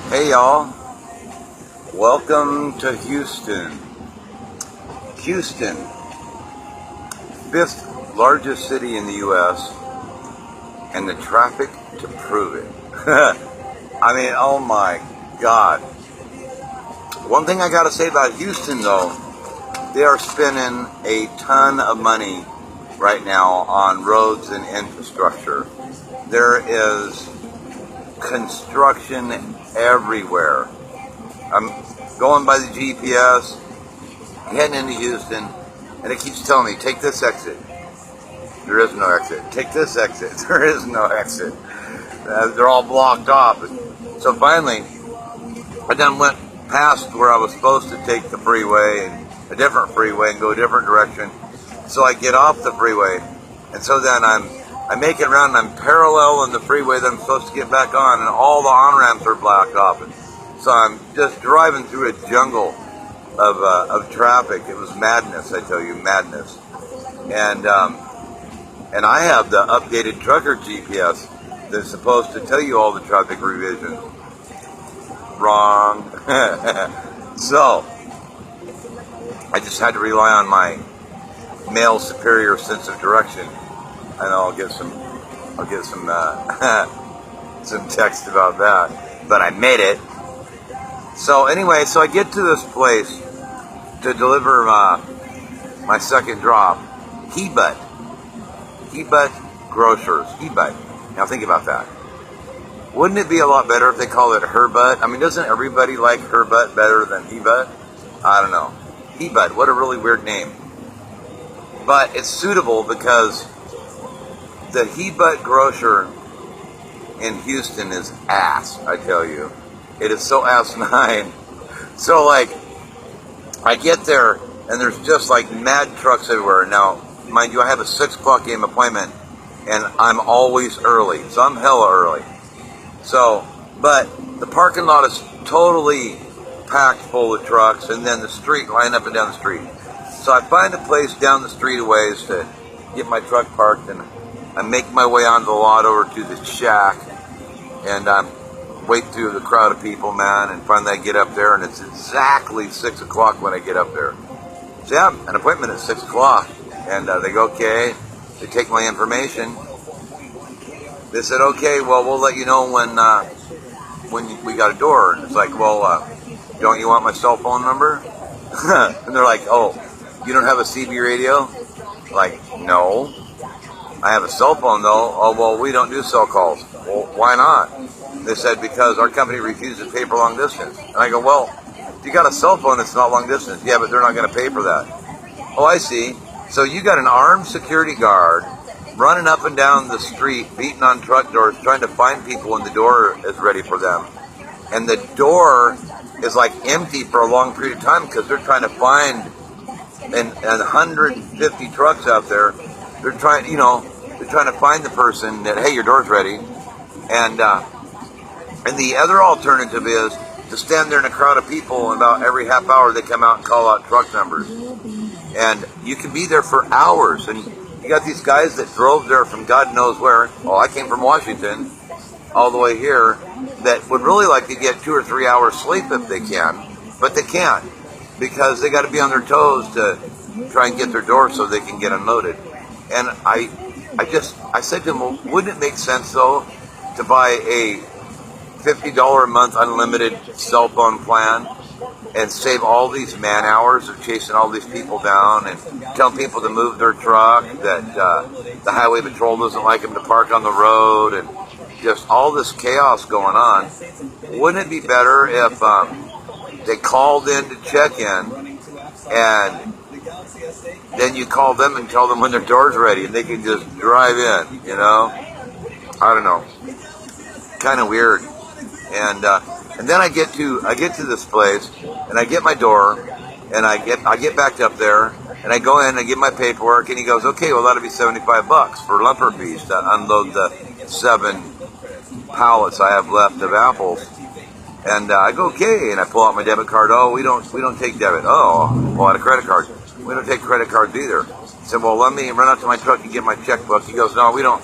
Hey y'all, welcome to Houston. Houston, fifth largest city in the U.S. and the traffic to prove it. I mean, oh my God. One thing I gotta say about Houston though, they are spending a ton of money right now on roads and infrastructure. There is construction everywhere. I'm going by the GPS, heading into Houston, and it keeps telling me, take this exit. There is no exit. Take this exit. There is no exit. They're all blocked off. So finally, I then went past where I was supposed to take the freeway, and a different freeway, and go a different direction. So I get off the freeway, and so then I make it around, and I'm parallel in the freeway that I'm supposed to get back on, and all the on-ramps are blocked off. So I'm just driving through a jungle of traffic. It was madness, I tell you, madness. And I have the updated trucker GPS that's supposed to tell you all the traffic revisions. Wrong. So I just had to rely on my male superior sense of direction, and I'll get some some text about that. But I made it. So anyway, so I get to this place to deliver my second drop. Hebut Grocers. Hebut. Now think about that. Wouldn't it be a lot better if they call it Herbut? I mean, doesn't everybody like Herbut better than Hebut? I don't know. Hebut, what a really weird name. But it's suitable because the Hebut Grocer in Houston is ass, I tell you. It is so asinine. So, like, I get there, and there's just, like, mad trucks everywhere. Now, mind you, I have a 6 o'clock a.m. appointment, and I'm always early. So I'm hella early. So, but the parking lot is totally packed full of trucks, and then the street, line up and down the street. So I find a place down the street a ways to get my truck parked, and I make my way onto the lot over to the shack, and I'm wait through the crowd of people, man, and finally I get up there, and it's exactly 6 o'clock when I get up there. So yeah, an appointment at 6 o'clock, and they go, okay, they take my information. They said, okay, well, we'll let you know when we got a door. And it's like, well, don't you want my cell phone number? And they're like, oh, you don't have a CB radio? Like, no. I have a cell phone, though. Oh, well, we don't do cell calls. Well, why not? They said, because our company refuses to pay for long distance. And I go, well, if you got a cell phone, it's not long distance. Yeah, but they're not going to pay for that. Oh, I see. So you got an armed security guard running up and down the street, beating on truck doors, trying to find people when the door is ready for them. And the door is like empty for a long period of time because they're trying to find and 150 trucks out there. They're trying to find the person that, hey, your door's ready. And the other alternative is to stand there in a crowd of people, and about every half hour they come out and call out truck numbers. And you can be there for hours. And you got these guys that drove there from God knows where. Oh, I came from Washington all the way here, that would really like to get 2 or 3 hours sleep if they can, but they can't because they got to be on their toes to try and get their door so they can get unloaded. And I said to them, well, wouldn't it make sense though to buy a $50 a month unlimited cell phone plan and save all these man hours of chasing all these people down and telling people to move their truck, that the highway patrol doesn't like them to park on the road, and just all this chaos going on? Wouldn't it be better if they called in to check in, and then you call them and tell them when their door's ready, and they can just drive in, you know? I don't know. Kind of weird. And then I get to this place, and I get my door, and I get back up there, and I go in and I get my paperwork, and he goes, okay, well, that'll be $75 for lumper fees to unload the 7 pallets I have left of apples. And I go, okay, and I pull out my debit card. Oh, we don't take debit. Oh, pull out a credit card. We don't take credit cards either. I said, well, let me run out to my truck and get my checkbook. He goes, no, we don't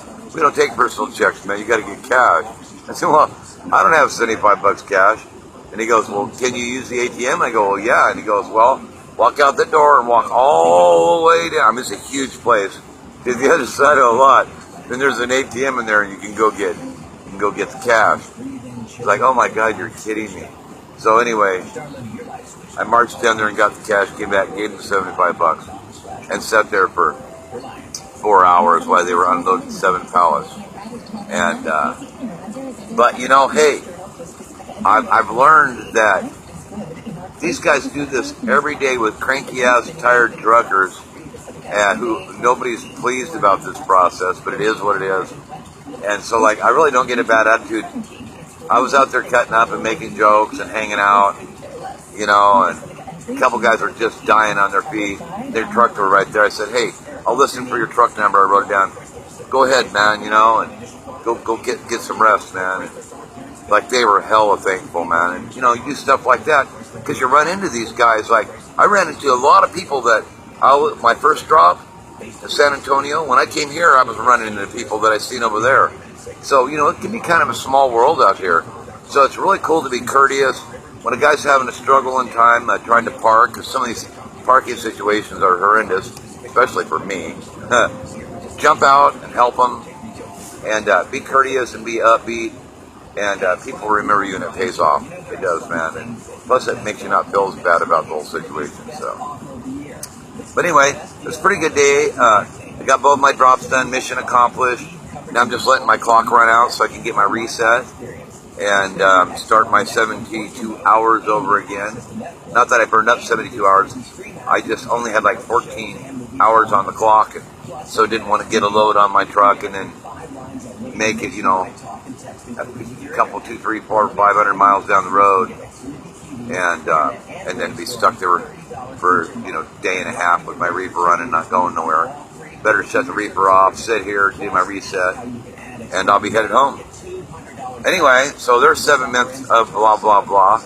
take personal checks, man. You got to get cash. I said, well, I don't have $75 cash. And he goes, well, can you use the ATM? I go, well, yeah. And he goes, well, walk out the door and walk all the way down. I mean, it's a huge place. To the other side of the lot, then there's an ATM in there, and you can go get the cash. It's like, oh my God, you're kidding me. So anyway, I marched down there and got the cash, came back, gave them $75, and sat there for 4 hours while they were unloading 7 pallets. And but you know, hey, I've learned that these guys do this every day with cranky ass tired truckers, and who nobody's pleased about this process, but it is what it is. And so, like, I really don't get a bad attitude. I was out there cutting up and making jokes and hanging out, you know, and a couple guys were just dying on their feet. Their truck were right there. I said, hey, I'll listen for your truck number. I wrote it down. Go ahead, man, you know, and go get some rest, man. And, like, they were hella thankful, man. And, you know, you do stuff like that because you run into these guys. Like, I ran into a lot of people that my first drop in San Antonio, when I came here, I was running into people that I seen over there. So, you know, it can be kind of a small world out here. So it's really cool to be courteous. When a guy's having a struggle in time trying to park, because some of these parking situations are horrendous, especially for me, jump out and help them, and be courteous and be upbeat, and people remember you, and it pays off. It does, man. And plus, it makes you not feel as bad about the whole situation. So, but anyway, it was a pretty good day. I got both my drops done, mission accomplished. Now I'm just letting my clock run out so I can get my reset and start my 72 hours over again. Not that I burned up 72 hours. I just only had like 14 hours on the clock, and so didn't want to get a load on my truck and then make it, you know, a couple, 200, 300, 400, 500 miles down the road, and then be stuck there for, you know, day and a half with my reefer running, not going nowhere. Better shut the reefer off, sit here, do my reset, and I'll be headed home. Anyway, so there's 7 minutes of blah, blah, blah.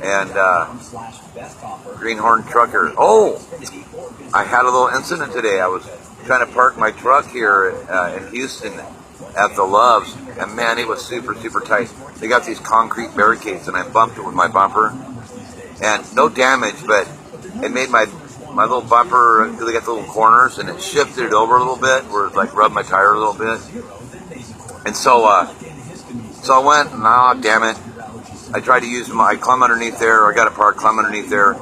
And Greenhorn Trucker. Oh, I had a little incident today. I was trying to park my truck here in Houston at the Loves, and man, it was super, super tight. They got these concrete barricades, and I bumped it with my bumper. And no damage, but it made my little bumper, they got the little corners, and it shifted it over a little bit, where it like rubbed my tire a little bit. And so I went, nah, damn it. I tried to use I climbed underneath there, or I got a park, climb underneath there,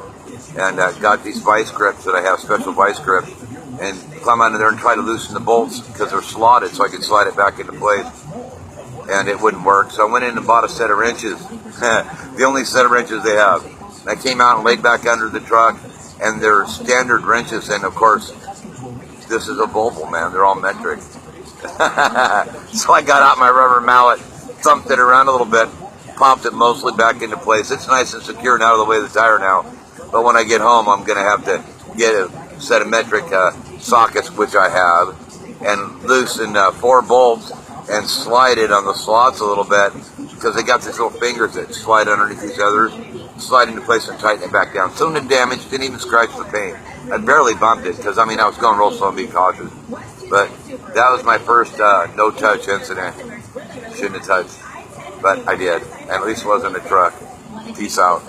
and got these vice grips that I have, special vice grips, and climb under there and try to loosen the bolts because they're slotted so I could slide it back into place. And it wouldn't work. So I went in and bought a set of wrenches, the only set of wrenches they have. And I came out and laid back under the truck, and they're standard wrenches, and of course, this is a Volvo, man. They're all metric. So I got out my rubber mallet, thumped it around a little bit, popped it mostly back into place. It's nice and secure and out of the way of the tire now. But when I get home, I'm going to have to get a set of metric sockets, which I have, and loosen 4 bolts and slide it on the slots a little bit, because they got these little fingers that slide underneath each other, slide into place and tighten it back down. So no damage, didn't even scratch the paint. I barely bumped it because, I mean, I was going real slow and being cautious. But that was my first no-touch incident. Shouldn't have touched, but I did. And at least it wasn't a truck. Peace out.